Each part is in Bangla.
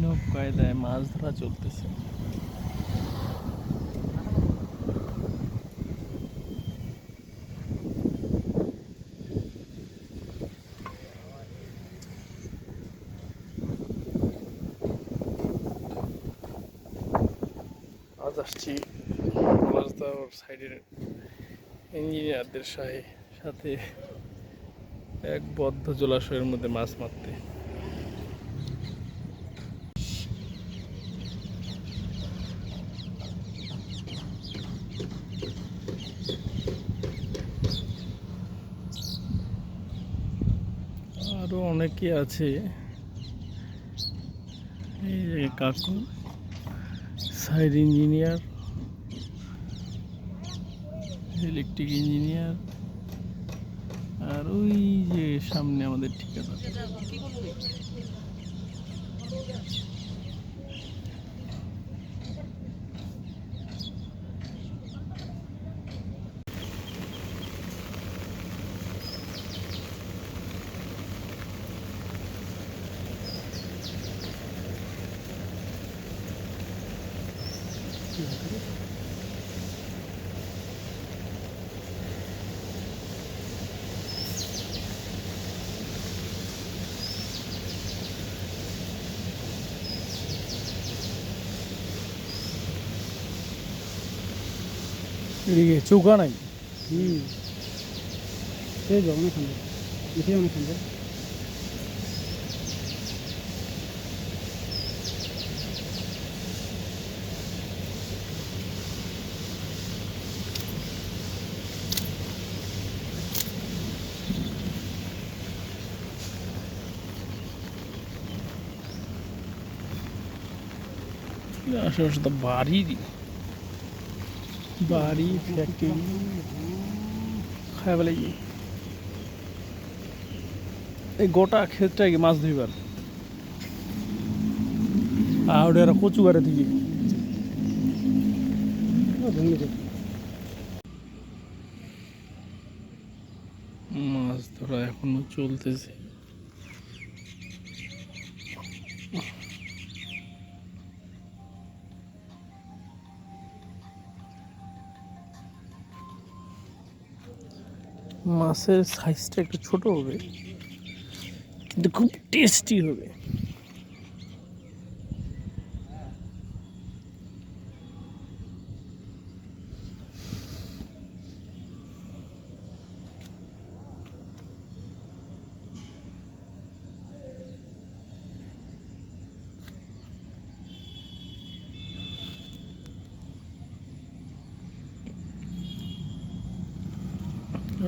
অভিনব কায়দায় মাছ ধরা চলতেছে। আজ আসছি পলাশদার সাইডের ইঞ্জিনিয়ারদের সাথে এক বদ্ধ জলাশয়ের মধ্যে মাছ মারতে। আরো অনেকে আছে, এই যে কাকু সাইড ইঞ্জিনিয়ার, ইলেকট্রিক ইঞ্জিনিয়ার, আর ওই যে সামনে আমাদের ঠিকাদার। এদিকে চৌকা নাই। সেই যাও অনেক খান্ডে, এটি অনেক খান্ডে। আশেপাশে তো বাড়ি ফ্যাক্টরি খাই বলে এই গোটা ক্ষেতটা কি মাছ ধরিবার আর ওটা কচু গাড়ি থেকে মাছ ধরা এখনো চলতেছে। মাছের সাইজটা একটু ছোট হবে কিন্তু খুব টেস্টি হবে।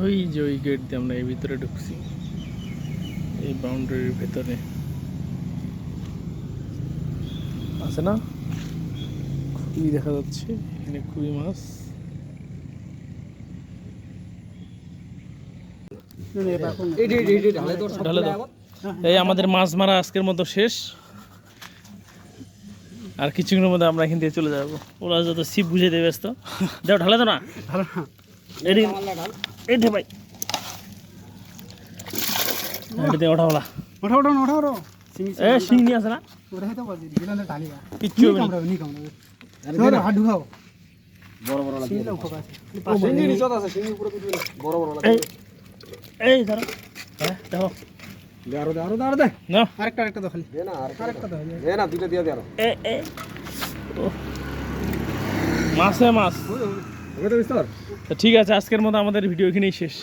ওই যে ওই গেট দিয়ে আমরা এই ভিতরে ঢুকছি, এই বাউন্ডারির ভেতরে আছে না, খুবই দেখা যাচ্ছে এখানে খুবই মাছ। ঢালে দাও। এই আমাদের মাছ মারা আজকের মতো শেষ, আর কিছুক্ষণের মধ্যে আমরা এখান থেকে চলে যাবো। ওরা যত ছিপ বুঝে দেবে ব্যস্ত। দাও ঢালে তো না, এটি ভাই এটাতে ওঠাওলা এ শিং নিয়ে আসে না কিচ্ছু হবে না। এই ধরো দেখো মাছে মাছ। ঠিক আছে, আজকের মতো আমাদের ভিডিও এখানেই শেষ।